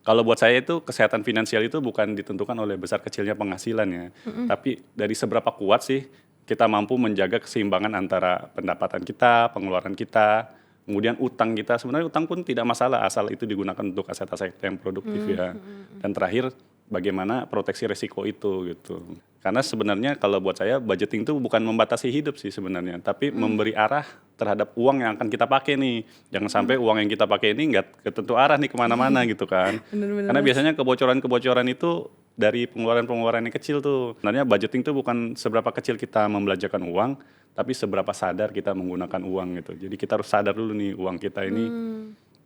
Kalau buat saya itu kesehatan finansial itu bukan ditentukan oleh besar kecilnya penghasilan ya, tapi dari seberapa kuat sih kita mampu menjaga keseimbangan antara pendapatan kita, pengeluaran kita, kemudian utang kita. Sebenarnya utang pun tidak masalah asal itu digunakan untuk aset-aset yang produktif ya. Dan terakhir bagaimana proteksi resiko itu gitu. Karena sebenarnya kalau buat saya budgeting itu bukan membatasi hidup sih sebenarnya, tapi memberi arah terhadap uang yang akan kita pakai nih. Jangan sampai uang yang kita pakai ini nggak ketentu arah nih kemana-mana gitu kan. Bener-bener, Karena Mas. biasanya kebocoran-kebocoran itu dari pengeluaran-pengeluaran yang kecil tuh. Sebenarnya budgeting itu bukan seberapa kecil kita membelanjakan uang, tapi seberapa sadar kita menggunakan uang gitu. Jadi kita harus sadar dulu nih uang kita ini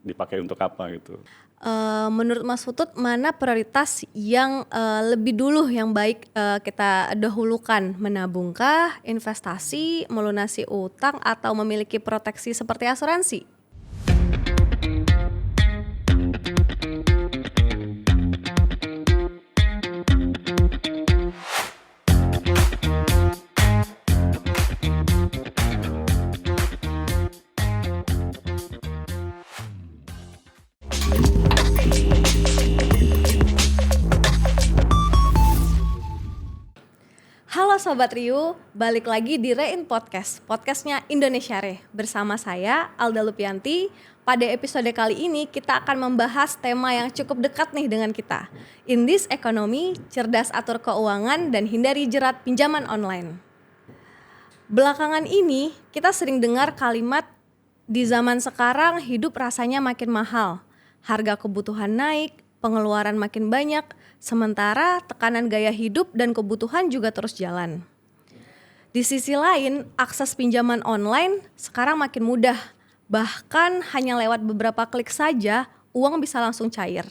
dipakai untuk apa gitu. Menurut Mas Putut, mana prioritas yang lebih dulu yang baik kita dahulukan? Menabungkah, investasi, melunasi utang, atau memiliki proteksi seperti asuransi? Halo Sobat Riu, balik lagi di Rein Podcast, podcastnya Indonesia Re. Bersama saya, Alda Lupianti. Pada episode kali ini kita akan membahas tema yang cukup dekat nih dengan kita. In this economy, cerdas atur keuangan dan hindari jerat pinjaman online. Belakangan ini kita sering dengar kalimat di zaman sekarang hidup rasanya makin mahal. Harga kebutuhan naik, pengeluaran makin banyak, sementara tekanan gaya hidup dan kebutuhan juga terus jalan. Di sisi lain, akses pinjaman online sekarang makin mudah. Bahkan hanya lewat beberapa klik saja, uang bisa langsung cair.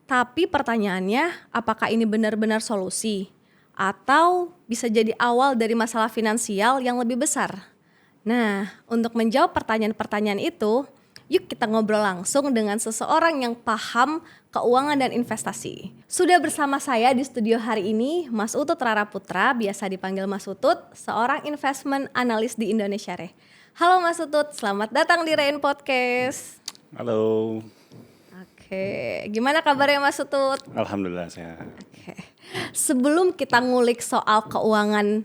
Tapi pertanyaannya, apakah ini benar-benar solusi? Atau bisa jadi awal dari masalah finansial yang lebih besar? Nah, untuk menjawab pertanyaan-pertanyaan itu, yuk kita ngobrol langsung dengan seseorang yang paham keuangan dan investasi. Sudah bersama saya di studio hari ini, Mas Utut Rara Putra, biasa dipanggil Mas Utut, seorang investment analis di Indonesia Re. Halo Mas Utut, selamat datang di Rein Podcast. Halo. Oke, gimana kabarnya Mas Utut? Alhamdulillah sehat. Oke. Sebelum kita ngulik soal keuangan,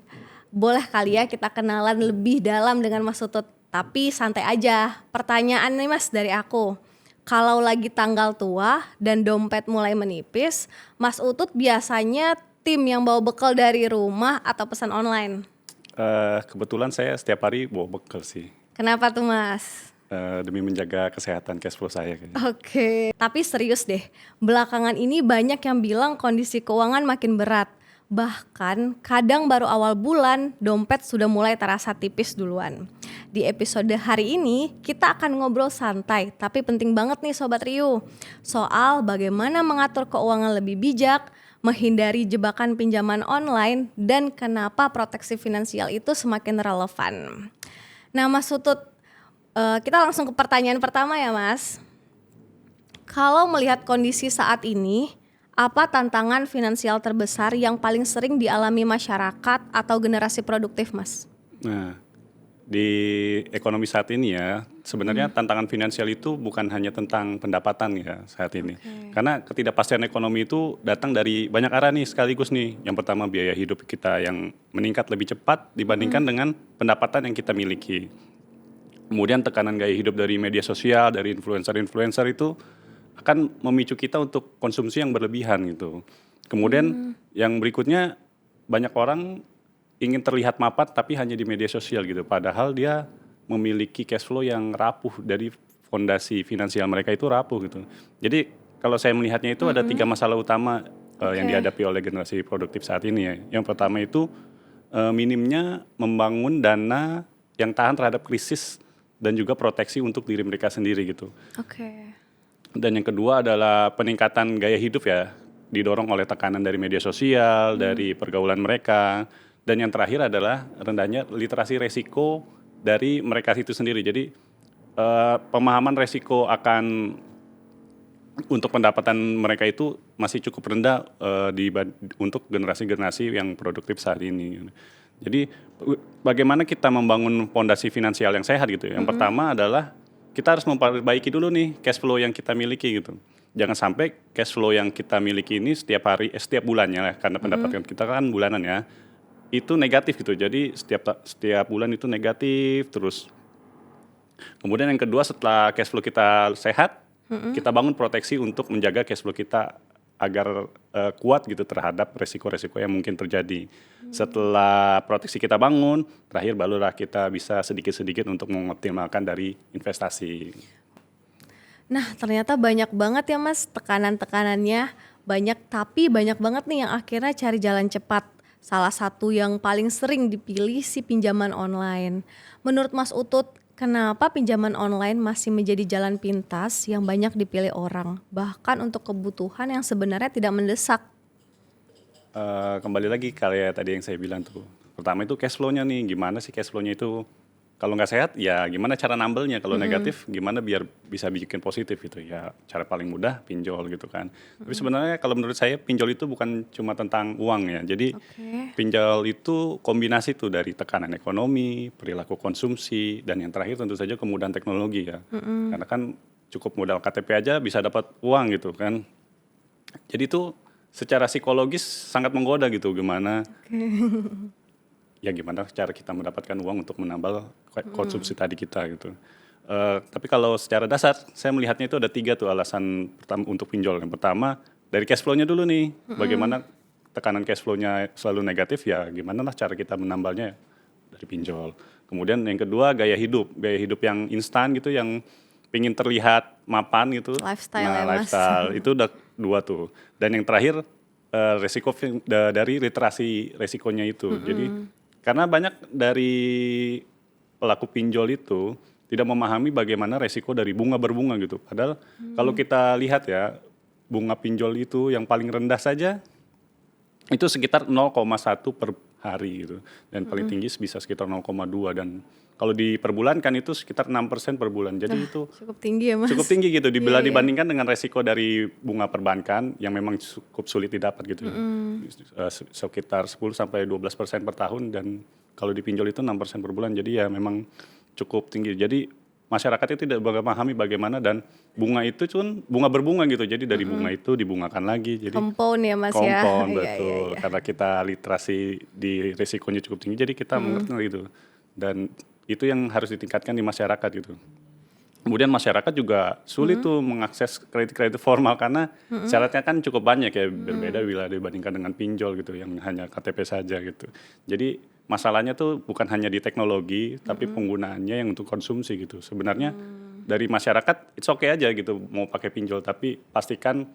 boleh kali ya kita kenalan lebih dalam dengan Mas Utut. Tapi santai aja, pertanyaan nih Mas dari aku. Kalau lagi tanggal tua dan dompet mulai menipis, Mas Utut biasanya tim yang bawa bekal dari rumah atau pesan online? Kebetulan saya setiap hari bawa bekal sih. Kenapa tuh Mas? Demi menjaga kesehatan cash flow saya kayaknya. Oke, tapi serius deh, belakangan ini banyak yang bilang kondisi keuangan makin berat. Bahkan kadang baru awal bulan dompet sudah mulai terasa tipis duluan. Di episode hari ini kita akan ngobrol santai tapi penting banget nih Sobat Riu, soal bagaimana mengatur keuangan lebih bijak, menghindari jebakan pinjaman online, dan kenapa proteksi finansial itu semakin relevan. Nah Mas Utut, kita langsung ke pertanyaan pertama ya Mas. Kalau melihat kondisi saat ini, apa tantangan finansial terbesar yang paling sering dialami masyarakat atau generasi produktif, Mas? Nah, di ekonomi saat ini ya, sebenarnya tantangan finansial itu bukan hanya tentang pendapatan ya saat ini. Karena ketidakpastian ekonomi itu datang dari banyak arah nih sekaligus nih. Yang pertama biaya hidup kita yang meningkat lebih cepat dibandingkan dengan pendapatan yang kita miliki. Kemudian tekanan gaya hidup dari media sosial, dari influencer-influencer itu akan memicu kita untuk konsumsi yang berlebihan gitu. Kemudian yang berikutnya banyak orang ingin terlihat mapan tapi hanya di media sosial gitu. Padahal dia memiliki cash flow yang rapuh, dari fondasi finansial mereka itu rapuh gitu. Jadi kalau saya melihatnya itu ada 3 masalah utama yang dihadapi oleh generasi produktif saat ini ya. Yang pertama itu minimnya membangun dana yang tahan terhadap krisis dan juga proteksi untuk diri mereka sendiri gitu. Oke. Dan yang kedua adalah peningkatan gaya hidup ya, didorong oleh tekanan dari media sosial, dari pergaulan mereka. Dan yang terakhir adalah rendahnya literasi resiko dari mereka itu sendiri. Jadi pemahaman resiko akan untuk pendapatan mereka itu masih cukup rendah untuk generasi-generasi yang produktif saat ini. Jadi bagaimana kita membangun fondasi finansial yang sehat gitu. Yang pertama adalah kita harus memperbaiki dulu nih cash flow yang kita miliki gitu. jangan sampai cash flow yang kita miliki ini setiap bulannya, karena pendapatan kita kan bulanan ya, itu negatif gitu. Jadi setiap bulan itu negatif terus. Kemudian yang kedua, setelah cash flow kita sehat, kita bangun proteksi untuk menjaga cash flow kita agar kuat gitu terhadap resiko-resiko yang mungkin terjadi. Setelah proteksi kita bangun, terakhir barulah kita bisa sedikit-sedikit untuk mengoptimalkan dari investasi. Nah, ternyata banyak banget ya Mas tekanan-tekanannya, tapi banyak banget nih yang akhirnya cari jalan cepat. Salah satu yang paling sering dipilih si pinjaman online. Menurut Mas Utut, kenapa pinjaman online masih menjadi jalan pintas yang banyak dipilih orang, bahkan untuk kebutuhan yang sebenarnya tidak mendesak? Kembali lagi kayak tadi yang saya bilang tuh. Pertama itu cash flow-nya nih, gimana sih cash flow-nya itu? Kalau nggak sehat, ya gimana cara nambelnya? Kalau negatif, gimana biar bisa bikin positif gitu? Ya cara paling mudah pinjol gitu kan. Tapi sebenarnya kalau menurut saya pinjol itu bukan cuma tentang uang ya. Jadi pinjol itu kombinasi tuh dari tekanan ekonomi, perilaku konsumsi, dan yang terakhir tentu saja kemudahan teknologi ya. Karena kan cukup modal KTP aja bisa dapat uang gitu kan. Jadi itu secara psikologis sangat menggoda gitu, gimana cara kita mendapatkan uang untuk menambal konsumsi tadi kita gitu. Tapi kalau secara dasar saya melihatnya itu ada 3 tuh alasan pertama untuk pinjol. Yang pertama dari cash flow-nya dulu nih, bagaimana tekanan cash flow-nya selalu negatif, ya gimana lah cara kita menambalnya dari pinjol. Kemudian yang kedua gaya hidup yang instan gitu, yang pingin terlihat mapan gitu. Lifestyle ya, Mas. Lifestyle itu udah 2 tuh. Dan yang terakhir resiko dari literasi resikonya itu. Jadi karena banyak dari pelaku pinjol itu tidak memahami bagaimana resiko dari bunga berbunga gitu. Padahal kalau kita lihat ya, bunga pinjol itu yang paling rendah saja itu sekitar 0,1 per hari gitu. Dan paling tinggi bisa sekitar 0,2, dan kalau di per bulan kan itu sekitar 6% per bulan. Jadi itu Cukup tinggi ya Mas. cukup tinggi gitu dibandingkan dengan resiko dari bunga perbankan yang memang cukup sulit didapat gitu. Sekitar 10 sampai 12% per tahun, dan kalau dipinjol itu 6% per bulan. Jadi ya memang cukup tinggi. Jadi masyarakat itu tidak memahami bagaimana, dan bunga itu cun bunga berbunga gitu. Jadi dari bunga itu dibungakan lagi. Jadi Compound ya Mas ya. compound, Iya, betul. iya. Karena kita literasi di risikonya cukup tinggi, jadi kita mengerti gitu. Dan itu yang harus ditingkatkan di masyarakat gitu. Kemudian masyarakat juga sulit tuh mengakses kredit-kredit formal karena syaratnya kan cukup banyak ya, berbeda bila dibandingkan dengan pinjol gitu yang hanya KTP saja gitu. Jadi masalahnya tuh bukan hanya di teknologi, tapi penggunaannya yang untuk konsumsi gitu. Sebenarnya dari masyarakat it's okay aja gitu mau pakai pinjol, tapi pastikan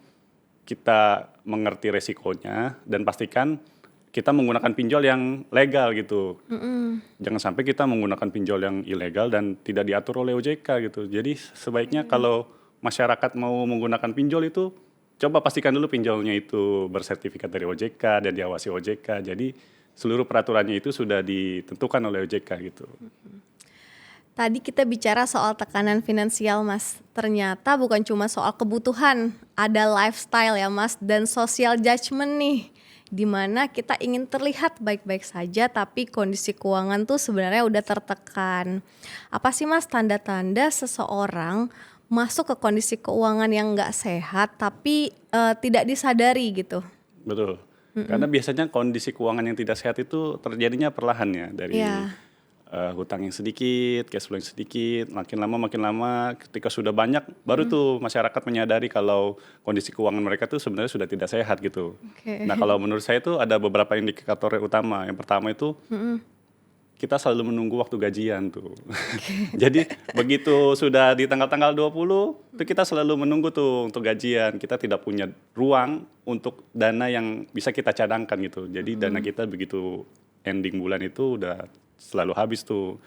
kita mengerti resikonya dan pastikan kita menggunakan pinjol yang legal gitu. Jangan sampai kita menggunakan pinjol yang ilegal dan tidak diatur oleh OJK gitu. Jadi sebaiknya kalau masyarakat mau menggunakan pinjol itu, coba pastikan dulu pinjolnya itu bersertifikat dari OJK dan diawasi OJK. Jadi seluruh peraturannya itu sudah ditentukan oleh OJK gitu. Tadi kita bicara soal tekanan finansial Mas. Ternyata bukan cuma soal kebutuhan, ada lifestyle ya Mas, dan social judgment nih. Dimana kita ingin terlihat baik-baik saja tapi kondisi keuangan tuh sebenarnya udah tertekan. Apa sih Mas tanda-tanda seseorang masuk ke kondisi keuangan yang nggak sehat tapi tidak disadari gitu? Betul. Karena biasanya kondisi keuangan yang tidak sehat itu terjadinya perlahan ya, dari hutang yang sedikit, cash flow yang sedikit, makin lama ketika sudah banyak baru tuh masyarakat menyadari kalau kondisi keuangan mereka tuh sebenarnya sudah tidak sehat gitu. Nah kalau menurut saya itu ada beberapa indikator yang utama. Yang pertama itu kita selalu menunggu waktu gajian tuh. Jadi begitu sudah di tanggal-tanggal 20 itu kita selalu menunggu tuh untuk gajian. Kita tidak punya ruang untuk dana yang bisa kita cadangkan gitu. Jadi dana kita begitu ending bulan itu udah selalu habis tuh.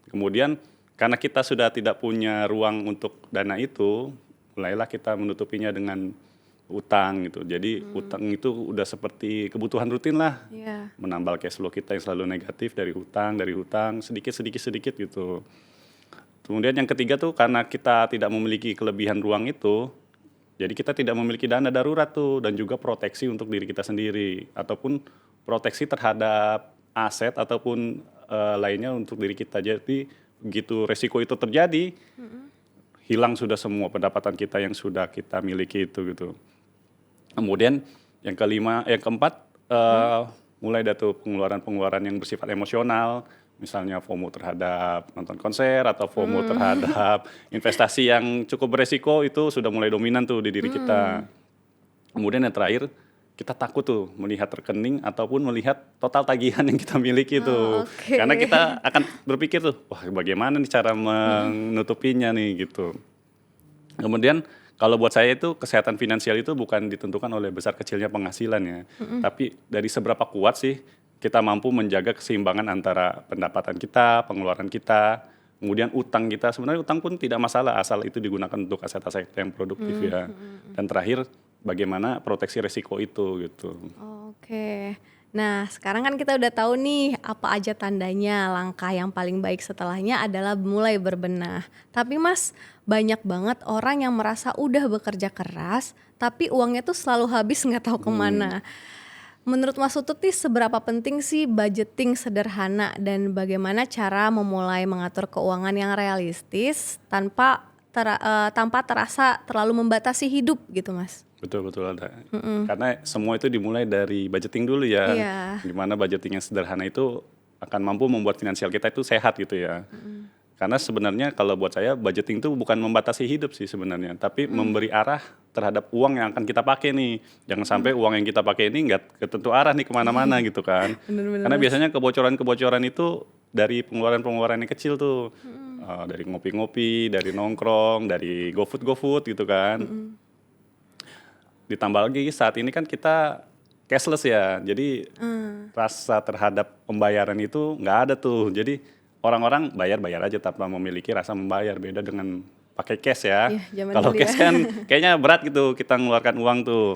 Kemudian karena kita sudah tidak punya ruang untuk dana itu, mulailah kita menutupinya dengan utang gitu. Jadi utang itu udah seperti kebutuhan rutin lah. Menambal cash flow kita yang selalu negatif dari hutang sedikit gitu. Kemudian yang ketiga tuh karena kita tidak memiliki kelebihan ruang itu, jadi kita tidak memiliki dana darurat tuh, dan juga proteksi untuk diri kita sendiri ataupun proteksi terhadap aset ataupun lainnya untuk diri kita. Jadi begitu resiko itu terjadi, hilang sudah semua pendapatan kita yang sudah kita miliki itu gitu. Kemudian yang keempat, mulai dari tuh pengeluaran yang bersifat emosional, misalnya FOMO terhadap nonton konser atau FOMO terhadap investasi yang cukup beresiko, itu sudah mulai dominan tuh di diri kita. Kemudian yang terakhir, kita takut tuh melihat rekening ataupun melihat total tagihan yang kita miliki tuh. Karena kita akan berpikir tuh, wah bagaimana nih cara menutupinya nih gitu. Kemudian kalau buat saya itu kesehatan finansial itu bukan ditentukan oleh besar kecilnya penghasilan ya, tapi dari seberapa kuat sih kita mampu menjaga keseimbangan antara pendapatan kita, pengeluaran kita, kemudian utang kita. Sebenarnya utang pun tidak masalah asal itu digunakan untuk aset-aset yang produktif ya. Dan terakhir bagaimana proteksi resiko itu gitu. Oke. Nah, sekarang kan kita udah tahu nih apa aja tandanya. Langkah yang paling baik setelahnya adalah mulai berbenah. Tapi Mas, banyak banget orang yang merasa udah bekerja keras, tapi uangnya tuh selalu habis nggak tahu kemana. Menurut Mas Utut nih seberapa penting sih budgeting sederhana dan bagaimana cara memulai mengatur keuangan yang realistis tanpa terasa terlalu membatasi hidup gitu Mas? Betul ada. Karena semua itu dimulai dari budgeting dulu ya. Iya. Dimana budgeting yang sederhana itu akan mampu membuat finansial kita itu sehat gitu ya. Karena sebenarnya kalau buat saya budgeting itu bukan membatasi hidup sih sebenarnya, tapi memberi arah terhadap uang yang akan kita pakai nih. Jangan sampai uang yang kita pakai ini nggak ketentu arah nih kemana-mana gitu kan. Bener-bener. Karena biasanya kebocoran-kebocoran itu dari pengeluaran-pengeluaran yang kecil tuh. Dari ngopi-ngopi, dari nongkrong, dari GoFood gitu kan. Ditambah lagi saat ini kan kita cashless ya, jadi rasa terhadap pembayaran itu nggak ada tuh. Jadi orang-orang bayar aja tanpa memiliki rasa membayar, beda dengan pakai cash ya. Kalau cash kan kayaknya berat gitu kita mengeluarkan uang tuh.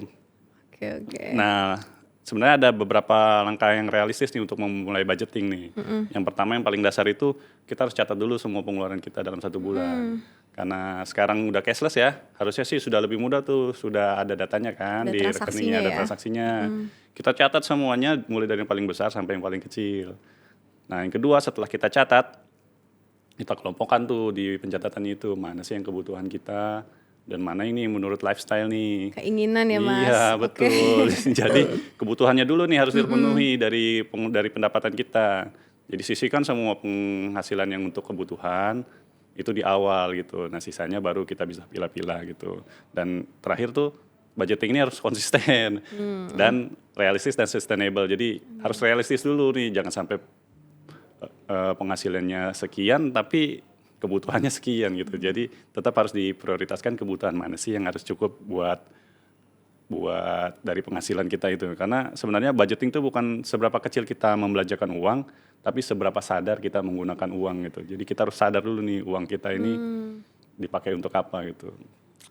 Oke. Nah sebenarnya ada beberapa langkah yang realistis nih untuk memulai budgeting nih. Yang pertama yang paling dasar itu kita harus catat dulu semua pengeluaran kita dalam 1 bulan. Karena sekarang udah cashless ya, harusnya sih sudah lebih mudah tuh, sudah ada datanya kan, ada di rekeningnya, ada transaksinya. Kita catat semuanya mulai dari yang paling besar sampai yang paling kecil. Nah yang kedua setelah kita catat, kita kelompokkan tuh di pencatatan itu, mana sih yang kebutuhan kita, dan mana ini menurut lifestyle nih. Keinginan ya Mas. Iya betul. Jadi kebutuhannya dulu nih harus dipenuhi dari pendapatan kita. Jadi sisihkan semua penghasilan yang untuk kebutuhan itu di awal gitu. Nah sisanya baru kita bisa pilah-pilah gitu. Dan terakhir tuh budgeting ini harus konsisten dan realistis dan sustainable. Jadi harus realistis dulu nih, jangan sampai penghasilannya sekian tapi kebutuhannya sekian gitu. Jadi tetap harus diprioritaskan kebutuhan mana sih yang harus cukup buat dari penghasilan kita itu. Karena sebenarnya budgeting itu bukan seberapa kecil kita membelanjakan uang, tapi seberapa sadar kita menggunakan uang gitu. Jadi kita harus sadar dulu nih uang kita ini dipakai untuk apa gitu.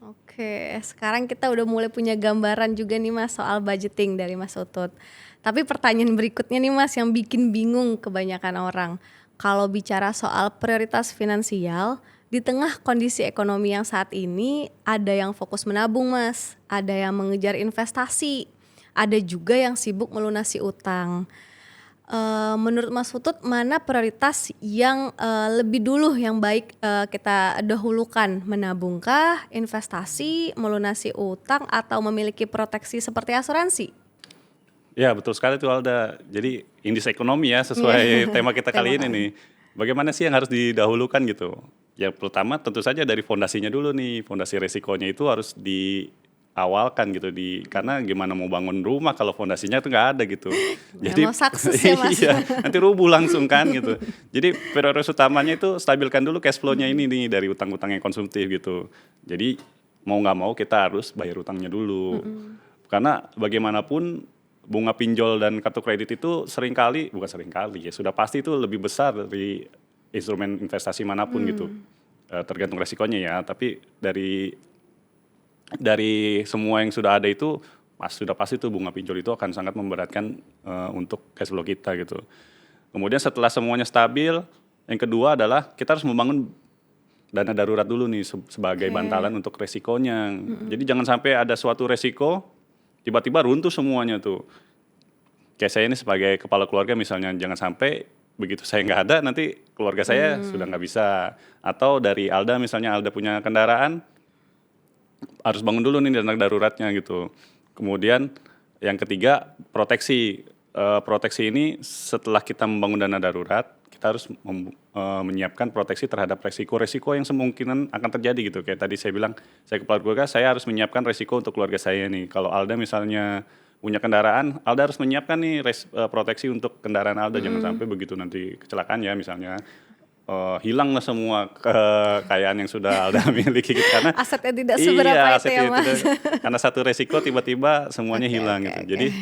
Oke, sekarang kita udah mulai punya gambaran juga nih Mas soal budgeting dari Mas Utut. Tapi pertanyaan berikutnya nih Mas yang bikin bingung kebanyakan orang. Kalau bicara soal prioritas finansial, di tengah kondisi ekonomi yang saat ini ada yang fokus menabung Mas, ada yang mengejar investasi, ada juga yang sibuk melunasi utang. Menurut Mas Utut mana prioritas yang lebih dulu yang baik kita dahulukan, menabungkah, investasi, melunasi utang atau memiliki proteksi seperti asuransi? Ya betul sekali tuh Alda. Jadi indeks ekonomi ya sesuai tema kita kali ini nih. Bagaimana sih yang harus didahulukan gitu? Ya pertama tentu saja dari fondasinya dulu nih. Fondasi resikonya itu harus diawalkan gitu. Karena gimana mau bangun rumah kalau fondasinya itu nggak ada gitu. Jadi mau sukses ya Mas. iya, nanti rubuh langsung kan gitu. Jadi prioritas utamanya itu stabilkan dulu cash flow-nya ini nih dari utang-utang yang konsumtif gitu. Jadi mau nggak mau kita harus bayar utangnya dulu. Karena bagaimanapun bunga pinjol dan kartu kredit itu bukan seringkali ya, sudah pasti itu lebih besar dari instrumen investasi manapun gitu. Tergantung resikonya ya, tapi dari semua yang sudah ada itu sudah pasti tuh bunga pinjol itu akan sangat memberatkan untuk cash flow kita gitu. Kemudian setelah semuanya stabil, yang kedua adalah kita harus membangun dana darurat dulu nih sebagai bantalan untuk resikonya. Jadi jangan sampai ada suatu resiko tiba-tiba runtuh semuanya tuh. Kayak saya ini sebagai kepala keluarga misalnya, jangan sampai begitu saya nggak ada nanti keluarga saya sudah nggak bisa. Atau dari Alda misalnya, Alda punya kendaraan, harus bangun dulu nih dana daruratnya gitu. Kemudian yang ketiga proteksi. Proteksi ini setelah kita membangun dana darurat, kita harus menyiapkan proteksi terhadap resiko-resiko yang kemungkinan akan terjadi gitu. Kayak tadi saya bilang, saya kepala keluarga, saya harus menyiapkan resiko untuk keluarga saya nih. Kalau Alda misalnya punya kendaraan, Alda harus menyiapkan nih proteksi untuk kendaraan Alda. Jangan sampai begitu nanti kecelakaan ya misalnya, hilang lah semua kekayaan yang sudah Alda miliki gitu. Karena Asetnya tidak seberapa itu ya Mas. karena satu resiko tiba-tiba semuanya hilang gitu. Jadi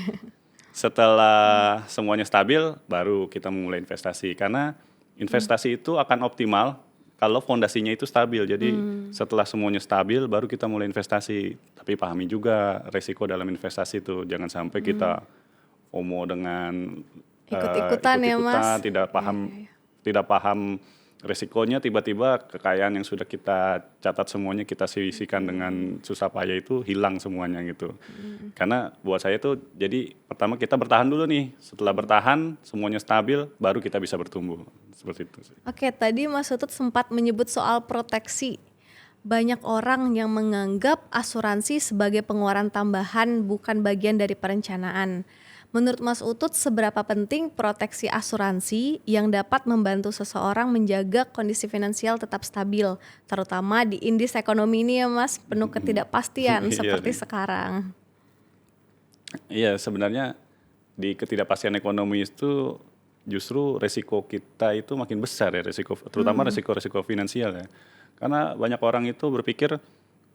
setelah semuanya stabil, baru kita mulai investasi. Karena investasi itu akan optimal kalau fondasinya itu stabil. Jadi setelah semuanya stabil, baru kita mulai investasi. Tapi pahami juga resiko dalam investasi itu. Jangan sampai kita FOMO dengan Ikut-ikutan ya Mas. Tidak paham resikonya, tiba-tiba kekayaan yang sudah kita catat semuanya kita sisihkan dengan susah payah itu hilang semuanya gitu. Karena buat saya itu, jadi pertama kita bertahan dulu nih. Setelah bertahan semuanya stabil, baru kita bisa bertumbuh. Seperti itu sih. Oke, tadi Mas Utut sempat menyebut soal proteksi. Banyak orang yang menganggap asuransi sebagai pengeluaran tambahan, bukan bagian dari perencanaan. Menurut Mas Utut, seberapa penting proteksi asuransi yang dapat membantu seseorang menjaga kondisi finansial tetap stabil, terutama di indeks ekonomi ini ya Mas, penuh ketidakpastian seperti sekarang? Iya, sebenarnya di ketidakpastian ekonomi itu justru resiko kita itu makin besar ya, terutama resiko finansial ya. Karena banyak orang itu berpikir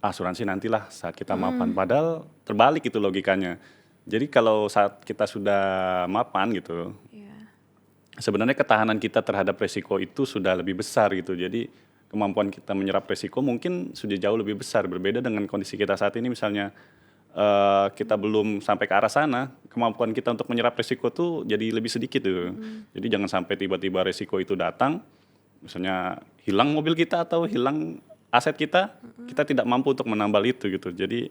asuransi nantilah saat kita mapan, padahal terbalik itu logikanya. Jadi kalau saat kita sudah mapan gitu, sebenarnya ketahanan kita terhadap resiko itu sudah lebih besar gitu. Jadi kemampuan kita menyerap resiko mungkin sudah jauh lebih besar, berbeda dengan kondisi kita saat ini. Misalnya kita belum sampai ke arah sana, kemampuan kita untuk menyerap resiko tuh jadi lebih sedikit gitu. Jadi jangan sampai tiba-tiba resiko itu datang, misalnya hilang mobil kita atau hilang aset kita, kita tidak mampu untuk menambal itu gitu. Jadi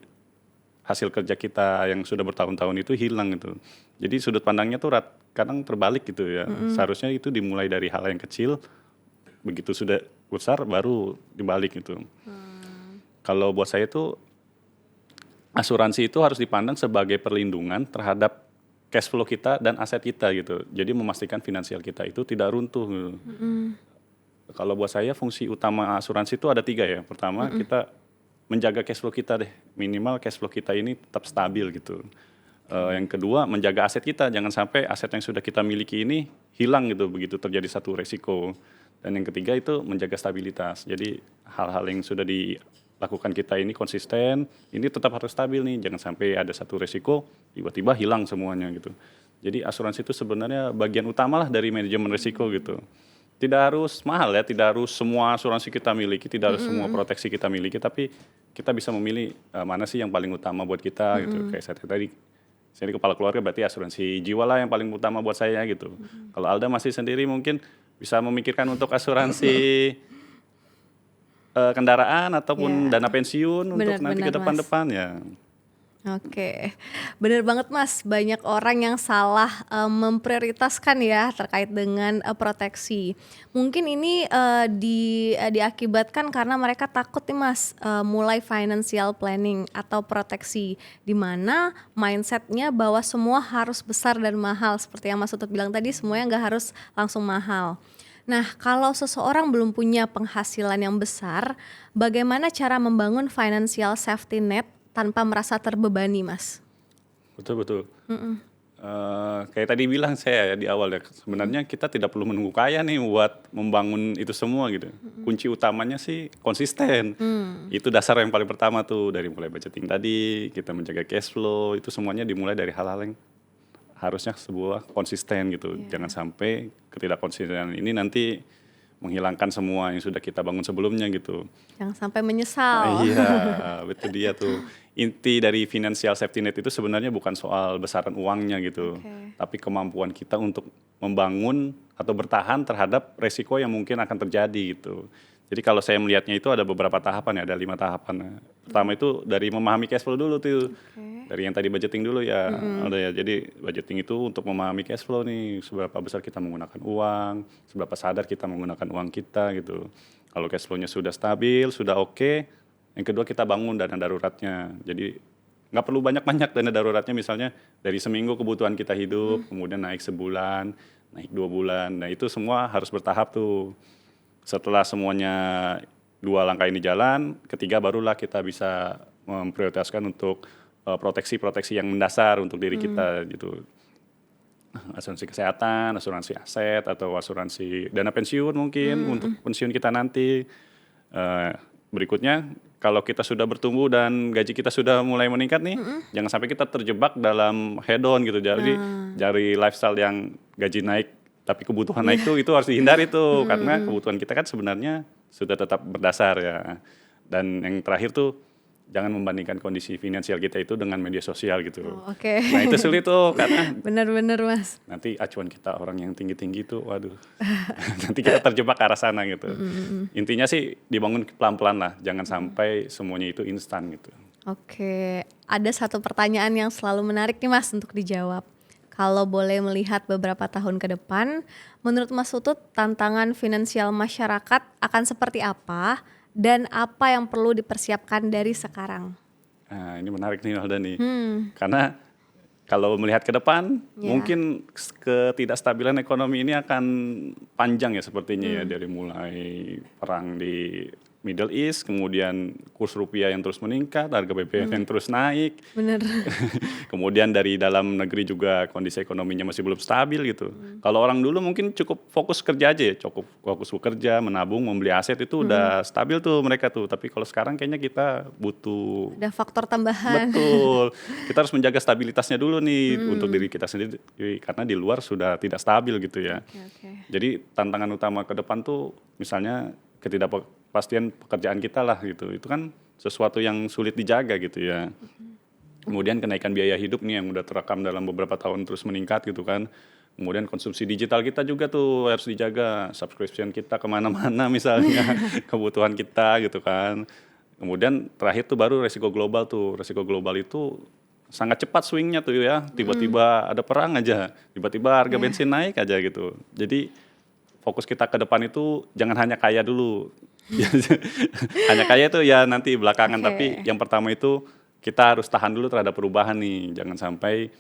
hasil kerja kita yang sudah bertahun-tahun itu hilang gitu. Jadi sudut pandangnya tuh kadang terbalik gitu ya. Seharusnya itu dimulai dari hal yang kecil, begitu sudah besar baru dibalik gitu. Kalau buat saya tuh asuransi itu harus dipandang sebagai perlindungan terhadap cash flow kita dan aset kita gitu. Jadi memastikan finansial kita itu tidak runtuh gitu. Kalau buat saya fungsi utama asuransi itu ada 3 ya. Pertama kita menjaga cash flow kita deh, minimal cash flow kita ini tetap stabil gitu. Yang kedua menjaga aset kita, jangan sampai aset yang sudah kita miliki ini hilang gitu begitu terjadi satu resiko. Dan yang ketiga itu menjaga stabilitas. Jadi hal-hal yang sudah dilakukan kita ini konsisten, ini tetap harus stabil nih, jangan sampai ada satu resiko tiba-tiba hilang semuanya gitu. Jadi asuransi itu sebenarnya bagian utama lah dari manajemen resiko gitu. Tidak harus mahal ya, tidak harus semua asuransi kita miliki, tidak harus semua proteksi kita miliki, tapi kita bisa memilih mana sih yang paling utama buat kita gitu. Kayak saya tadi, saya kepala keluarga berarti asuransi jiwa lah yang paling utama buat saya gitu. Kalau Alda masih sendiri mungkin bisa memikirkan untuk asuransi kendaraan ataupun dana pensiun untuk nanti ke depan-depan ya. Oke, benar banget Mas. Banyak orang yang salah memprioritaskan ya terkait dengan proteksi. Mungkin ini diakibatkan karena mereka takut nih Mas mulai financial planning atau proteksi, di mana mindsetnya bahwa semua harus besar dan mahal. Seperti yang Mas Utut bilang tadi, semuanya nggak harus langsung mahal. Nah, kalau seseorang belum punya penghasilan yang besar, bagaimana cara membangun financial safety net tanpa merasa terbebani, Mas? Betul. Kayak tadi bilang saya ya di awal ya, sebenarnya kita tidak perlu menunggu kaya nih buat membangun itu semua gitu. Kunci utamanya sih konsisten. Itu dasar yang paling pertama tuh, dari mulai budgeting tadi, kita menjaga cash flow, itu semuanya dimulai dari hal-hal yang harusnya sebuah konsisten gitu. Jangan sampai ketidakkonsistenan ini nanti menghilangkan semua yang sudah kita bangun sebelumnya gitu. Jangan sampai menyesal. Iya, betul dia tuh. Inti dari financial safety net itu sebenarnya bukan soal besaran uangnya gitu, tapi kemampuan kita untuk membangun atau bertahan terhadap resiko yang mungkin akan terjadi gitu. Jadi kalau saya melihatnya itu ada beberapa tahapan ya, ada 5 tahapan. Pertama itu dari memahami cash flow dulu tuh. Dari yang tadi budgeting dulu ya, ada ya. Jadi budgeting itu untuk memahami cash flow nih, seberapa besar kita menggunakan uang, seberapa sadar kita menggunakan uang kita gitu. Kalau cash flow-nya sudah stabil, sudah oke, yang kedua kita bangun dana daruratnya. Jadi nggak perlu banyak-banyak dana daruratnya, misalnya dari seminggu kebutuhan kita hidup, kemudian naik sebulan, naik 2 bulan. Nah itu semua harus bertahap tuh. Setelah semuanya 2 langkah ini jalan, ketiga barulah kita bisa memprioritaskan untuk proteksi-proteksi yang mendasar untuk diri kita gitu. Asuransi kesehatan, asuransi aset, atau asuransi dana pensiun mungkin untuk pensiun kita nanti. Berikutnya, kalau kita sudah bertumbuh dan gaji kita sudah mulai meningkat nih, jangan sampai kita terjebak dalam hedon gitu. Jadi dari lifestyle yang gaji naik tapi kebutuhan naik itu harus dihindari tuh, karena kebutuhan kita kan sebenarnya sudah tetap berdasar ya. Dan yang terakhir tuh jangan membandingkan kondisi finansial kita itu dengan media sosial gitu. Oke. Nah itu sulit tuh, karena Bener-bener Mas. nanti acuan kita orang yang tinggi-tinggi tuh, waduh, nanti kita terjebak ke arah sana gitu. Intinya sih dibangun pelan-pelan lah, jangan sampai semuanya itu instan gitu. Oke, ada satu pertanyaan yang selalu menarik nih Mas untuk dijawab. Kalau boleh melihat beberapa tahun ke depan, menurut Mas Utut tantangan finansial masyarakat akan seperti apa dan apa yang perlu dipersiapkan dari sekarang? Nah ini menarik nih Alda nih, karena kalau melihat ke depan, mungkin ketidakstabilan ekonomi ini akan panjang ya sepertinya ya, dari mulai perang di Middle East, kemudian kurs rupiah yang terus meningkat, harga BBM yang terus naik. Bener. Kemudian dari dalam negeri juga kondisi ekonominya masih belum stabil gitu. Kalau orang dulu mungkin cukup fokus kerja aja ya, cukup fokus bekerja, menabung, membeli aset itu udah stabil tuh mereka tuh. Tapi kalau sekarang kayaknya kita butuh Ada faktor tambahan. betul. Kita harus menjaga stabilitasnya dulu nih untuk diri kita sendiri, karena di luar sudah tidak stabil gitu ya. Oke. Jadi tantangan utama ke depan tuh misalnya ketidakpastian pekerjaan kita lah gitu. Itu kan sesuatu yang sulit dijaga gitu ya. Kemudian kenaikan biaya hidup nih yang udah terekam dalam beberapa tahun terus meningkat gitu kan. Kemudian konsumsi digital kita juga tuh harus dijaga. Subscription kita kemana-mana misalnya, kebutuhan kita gitu kan. Kemudian terakhir tuh baru resiko global tuh. Resiko global itu sangat cepat swingnya tuh ya. Tiba-tiba ada perang aja, tiba-tiba harga bensin naik aja gitu. Jadi fokus kita ke depan itu jangan hanya kaya dulu. Hanya kaya itu ya nanti belakangan, tapi yang pertama itu kita harus tahan dulu terhadap perubahan nih. Jangan sampai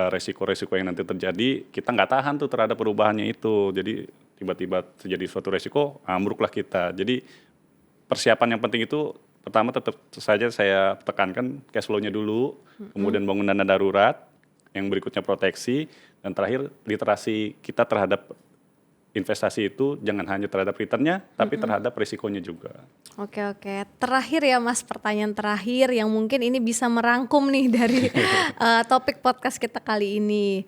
resiko-resiko yang nanti terjadi kita nggak tahan tuh terhadap perubahannya itu. Jadi tiba-tiba terjadi suatu resiko, ambruklah kita. Jadi persiapan yang penting itu pertama tetap saja saya tekankan cash flow-nya dulu, kemudian bangun dana darurat, yang berikutnya proteksi, dan terakhir literasi kita terhadap investasi itu jangan hanya terhadap returnnya, tapi terhadap risikonya juga. Oke. Terakhir ya Mas, pertanyaan terakhir yang mungkin ini bisa merangkum nih dari topik podcast kita kali ini.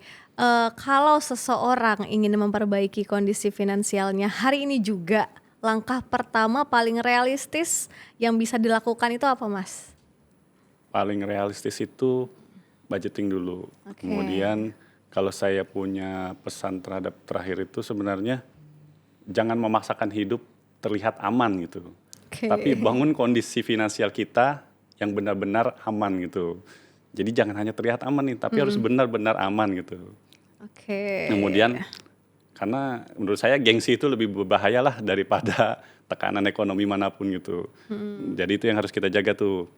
Kalau seseorang ingin memperbaiki kondisi finansialnya hari ini juga, langkah pertama paling realistis yang bisa dilakukan itu apa Mas? Paling realistis itu budgeting dulu. Kemudian kalau saya punya pesan terhadap terakhir itu sebenarnya jangan memaksakan hidup terlihat aman gitu. Tapi bangun kondisi finansial kita yang benar-benar aman gitu. Jadi jangan hanya terlihat aman nih, tapi harus benar-benar aman gitu. Kemudian karena menurut saya gengsi itu lebih berbahaya lah daripada tekanan ekonomi manapun gitu. Jadi itu yang harus kita jaga tuh.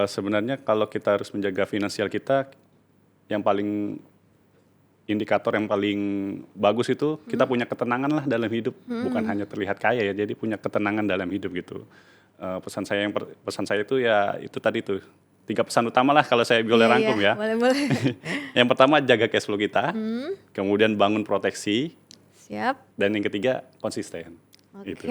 Sebenarnya kalau kita harus menjaga finansial kita, yang paling indikator yang paling bagus itu kita punya ketenangan lah dalam hidup, bukan hanya terlihat kaya ya, jadi punya ketenangan dalam hidup gitu. Pesan saya itu ya itu tadi tuh 3 pesan utama lah kalau saya boleh rangkum ya. Boleh. Yang pertama jaga cash flow kita, kemudian bangun proteksi, Siap. dan yang ketiga konsisten. Oke.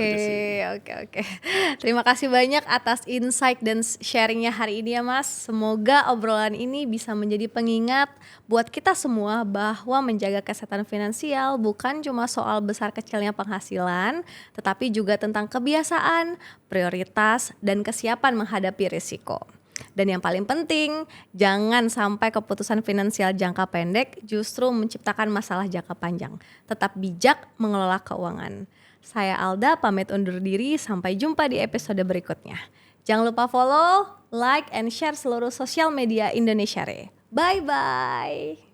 Terima kasih banyak atas insight dan sharingnya hari ini ya Mas. Semoga obrolan ini bisa menjadi pengingat buat kita semua bahwa menjaga kesehatan finansial bukan cuma soal besar kecilnya penghasilan, tetapi juga tentang kebiasaan, prioritas, dan kesiapan menghadapi risiko. Dan yang paling penting, jangan sampai keputusan finansial jangka pendek justru menciptakan masalah jangka panjang. Tetap bijak mengelola keuangan. Saya Alda pamit undur diri, sampai jumpa di episode berikutnya. Jangan lupa follow, like, and share seluruh sosial media Indonesiare. Bye-bye.